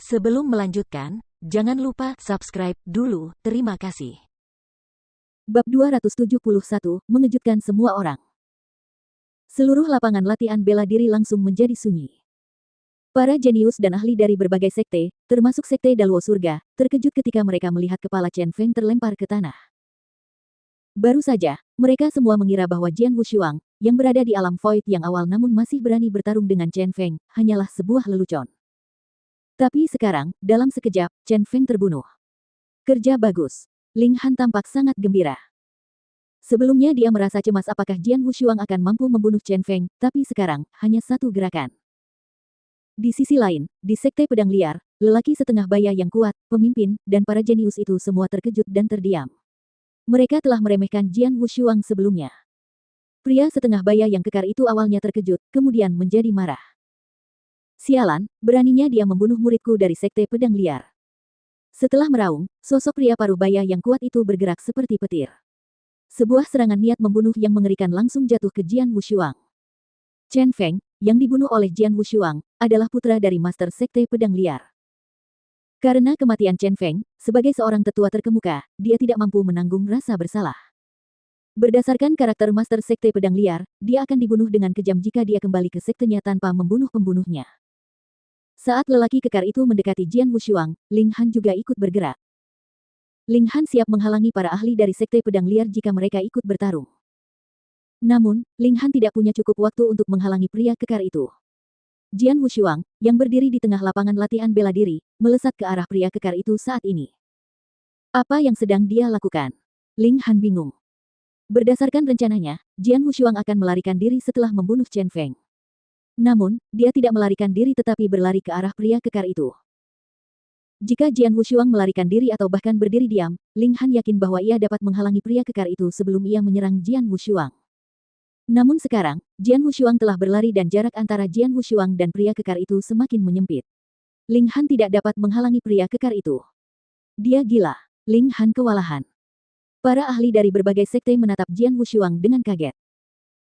Sebelum melanjutkan, jangan lupa subscribe dulu. Terima kasih. Bab 271, mengejutkan semua orang. Seluruh lapangan latihan bela diri langsung menjadi sunyi. Para jenius dan ahli dari berbagai sekte, termasuk sekte Dalwo Surga, terkejut ketika mereka melihat kepala Chen Feng terlempar ke tanah. Baru saja, mereka semua mengira bahwa Jian Wushuang, yang berada di alam void yang awal namun masih berani bertarung dengan Chen Feng, hanyalah sebuah lelucon. Tapi sekarang, dalam sekejap, Chen Feng terbunuh. Kerja bagus. Ling Han tampak sangat gembira. Sebelumnya dia merasa cemas apakah Jian Wushuang akan mampu membunuh Chen Feng, tapi sekarang, hanya satu gerakan. Di sisi lain, di Sekte Pedang Liar, lelaki setengah baya yang kuat, pemimpin, dan para jenius itu semua terkejut dan terdiam. Mereka telah meremehkan Jian Wushuang sebelumnya. Pria setengah baya yang kekar itu awalnya terkejut, kemudian menjadi marah. Sialan, beraninya dia membunuh muridku dari Sekte Pedang Liar. Setelah meraung, sosok pria parubaya yang kuat itu bergerak seperti petir. Sebuah serangan niat membunuh yang mengerikan langsung jatuh ke Jian Wushuang. Chen Feng, yang dibunuh oleh Jian Wushuang, adalah putra dari Master Sekte Pedang Liar. Karena kematian Chen Feng, sebagai seorang tetua terkemuka, dia tidak mampu menanggung rasa bersalah. Berdasarkan karakter Master Sekte Pedang Liar, dia akan dibunuh dengan kejam jika dia kembali ke sektenya tanpa membunuh pembunuhnya. Saat lelaki kekar itu mendekati Jian Wushuang, Ling Han juga ikut bergerak. Ling Han siap menghalangi para ahli dari Sekte Pedang Liar jika mereka ikut bertarung. Namun, Ling Han tidak punya cukup waktu untuk menghalangi pria kekar itu. Jian Wushuang, yang berdiri di tengah lapangan latihan bela diri, melesat ke arah pria kekar itu saat ini. Apa yang sedang dia lakukan? Ling Han bingung. Berdasarkan rencananya, Jian Wushuang akan melarikan diri setelah membunuh Chen Feng. Namun, dia tidak melarikan diri tetapi berlari ke arah pria kekar itu. Jika Jian Wushuang melarikan diri atau bahkan berdiri diam, Ling Han yakin bahwa ia dapat menghalangi pria kekar itu sebelum ia menyerang Jian Wushuang. Namun sekarang, Jian Wushuang telah berlari dan jarak antara Jian Wushuang dan pria kekar itu semakin menyempit. Ling Han tidak dapat menghalangi pria kekar itu. Dia gila. Ling Han kewalahan. Para ahli dari berbagai sekte menatap Jian Wushuang dengan kaget.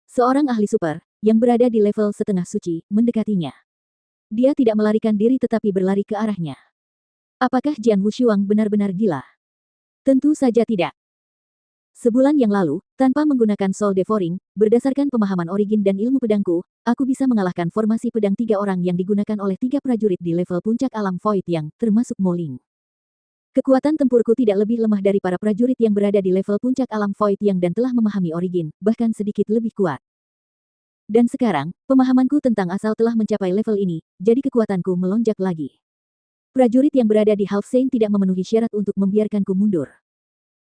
Seorang ahli super, yang berada di level setengah suci, mendekatinya. Dia tidak melarikan diri tetapi berlari ke arahnya. Apakah Jian Wushuang benar-benar gila? Tentu saja tidak. Sebulan yang lalu, tanpa menggunakan Soul Devouring, berdasarkan pemahaman origin dan ilmu pedangku, aku bisa mengalahkan formasi pedang 3 orang yang digunakan oleh 3 prajurit di level puncak alam void yang, termasuk Mo Ling. Kekuatan tempurku tidak lebih lemah dari para prajurit yang berada di level puncak alam void yang dan telah memahami origin, bahkan sedikit lebih kuat. Dan sekarang, pemahamanku tentang asal telah mencapai level ini, jadi kekuatanku melonjak lagi. Prajurit yang berada di Half Saint tidak memenuhi syarat untuk membiarkanku mundur.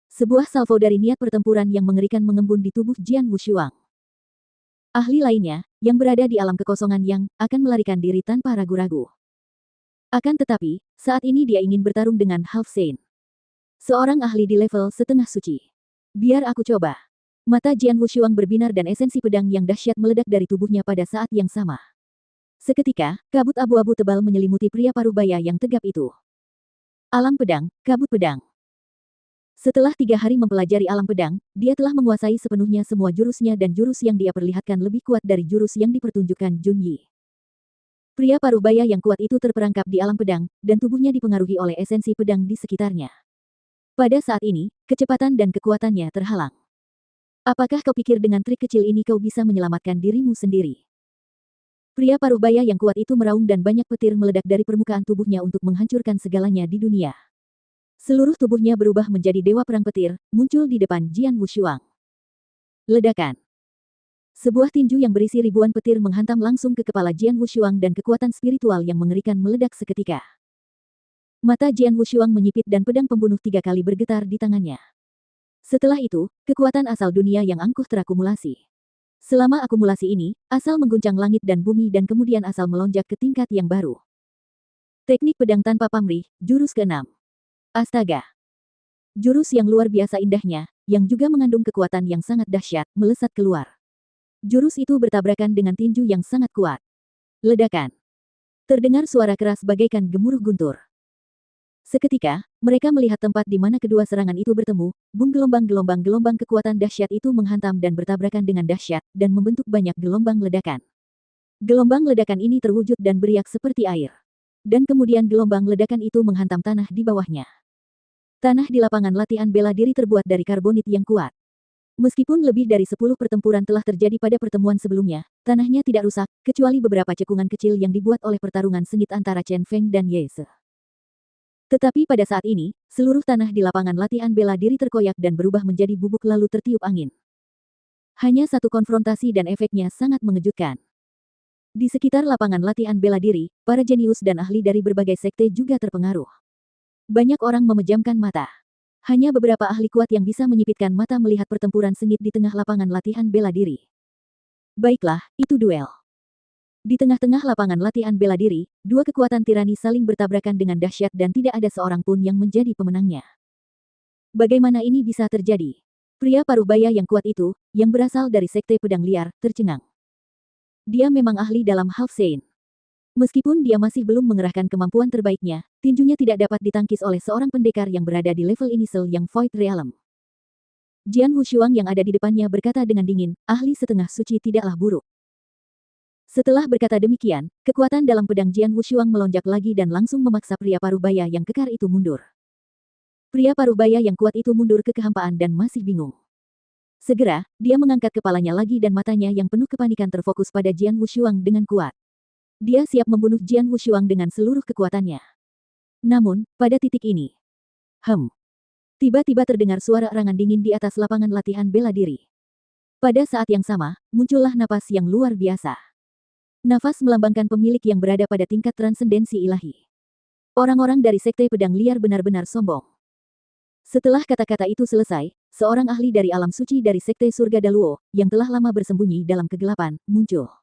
Sebuah salvo dari niat pertempuran yang mengerikan mengembun di tubuh Jian Wushuang. Ahli lainnya, yang berada di alam kekosongan yang, akan melarikan diri tanpa ragu-ragu. Akan tetapi, saat ini dia ingin bertarung dengan Half Saint. Seorang ahli di level setengah suci. Biar aku coba. Mata Jian Wushuang berbinar dan esensi pedang yang dahsyat meledak dari tubuhnya pada saat yang sama. Seketika, kabut abu-abu tebal menyelimuti pria parubaya yang tegap itu. Alam pedang, kabut pedang. Setelah 3 hari mempelajari alam pedang, dia telah menguasai sepenuhnya semua jurusnya dan jurus yang dia perlihatkan lebih kuat dari jurus yang dipertunjukkan Jun Yi. Pria parubaya yang kuat itu terperangkap di alam pedang, dan tubuhnya dipengaruhi oleh esensi pedang di sekitarnya. Pada saat ini, kecepatan dan kekuatannya terhalang. Apakah kau pikir dengan trik kecil ini kau bisa menyelamatkan dirimu sendiri? Pria parubaya yang kuat itu meraung dan banyak petir meledak dari permukaan tubuhnya untuk menghancurkan segalanya di dunia. Seluruh tubuhnya berubah menjadi dewa perang petir, muncul di depan Jian Wushuang. Ledakan. Sebuah tinju yang berisi ribuan petir menghantam langsung ke kepala Jian Wushuang dan kekuatan spiritual yang mengerikan meledak seketika. Mata Jian Wushuang menyipit dan pedang pembunuh 3 kali bergetar di tangannya. Setelah itu, kekuatan asal dunia yang angkuh terakumulasi. Selama akumulasi ini, asal mengguncang langit dan bumi dan kemudian asal melonjak ke tingkat yang baru. Teknik pedang tanpa pamrih, jurus ke-6. Astaga. Jurus yang luar biasa indahnya, yang juga mengandung kekuatan yang sangat dahsyat, melesat keluar. Jurus itu bertabrakan dengan tinju yang sangat kuat. Ledakan. Terdengar suara keras bagaikan gemuruh guntur. Seketika, mereka melihat tempat di mana kedua serangan itu bertemu, gelombang kekuatan dahsyat itu menghantam dan bertabrakan dengan dahsyat, dan membentuk banyak gelombang ledakan. Gelombang ledakan ini terwujud dan beriak seperti air. Dan kemudian gelombang ledakan itu menghantam tanah di bawahnya. Tanah di lapangan latihan bela diri terbuat dari karbonit yang kuat. Meskipun lebih dari 10 pertempuran telah terjadi pada pertemuan sebelumnya, tanahnya tidak rusak, kecuali beberapa cekungan kecil yang dibuat oleh pertarungan sengit antara Chen Feng dan Ye Se. Tetapi pada saat ini, seluruh tanah di lapangan latihan bela diri terkoyak dan berubah menjadi bubuk lalu tertiup angin. Hanya satu konfrontasi dan efeknya sangat mengejutkan. Di sekitar lapangan latihan bela diri, para jenius dan ahli dari berbagai sekte juga terpengaruh. Banyak orang memejamkan mata. Hanya beberapa ahli kuat yang bisa menyipitkan mata melihat pertempuran sengit di tengah lapangan latihan bela diri. Baiklah, itu duel. Di tengah-tengah lapangan latihan bela diri, dua kekuatan tirani saling bertabrakan dengan dahsyat dan tidak ada seorang pun yang menjadi pemenangnya. Bagaimana ini bisa terjadi? Pria Parubaya yang kuat itu, yang berasal dari sekte pedang liar, tercengang. Dia memang ahli dalam Half Saint. Meskipun dia masih belum mengerahkan kemampuan terbaiknya, tinjunya tidak dapat ditangkis oleh seorang pendekar yang berada di level initial yang Void Realm. Jian Wushuang yang ada di depannya berkata dengan dingin, ahli setengah suci tidaklah buruk. Setelah berkata demikian, kekuatan dalam pedang Jian Wushuang melonjak lagi dan langsung memaksa pria Parubaya yang kekar itu mundur. Pria Parubaya yang kuat itu mundur ke kehampaan dan masih bingung. Segera, dia mengangkat kepalanya lagi dan matanya yang penuh kepanikan terfokus pada Jian Wushuang dengan kuat. Dia siap membunuh Jian Wushuang dengan seluruh kekuatannya. Namun, pada titik ini, tiba-tiba terdengar suara erangan dingin di atas lapangan latihan bela diri. Pada saat yang sama, muncullah napas yang luar biasa. Nafas melambangkan pemilik yang berada pada tingkat transendensi ilahi. Orang-orang dari sekte pedang liar benar-benar sombong. Setelah kata-kata itu selesai, seorang ahli dari alam suci dari sekte surga Daluo, yang telah lama bersembunyi dalam kegelapan, muncul.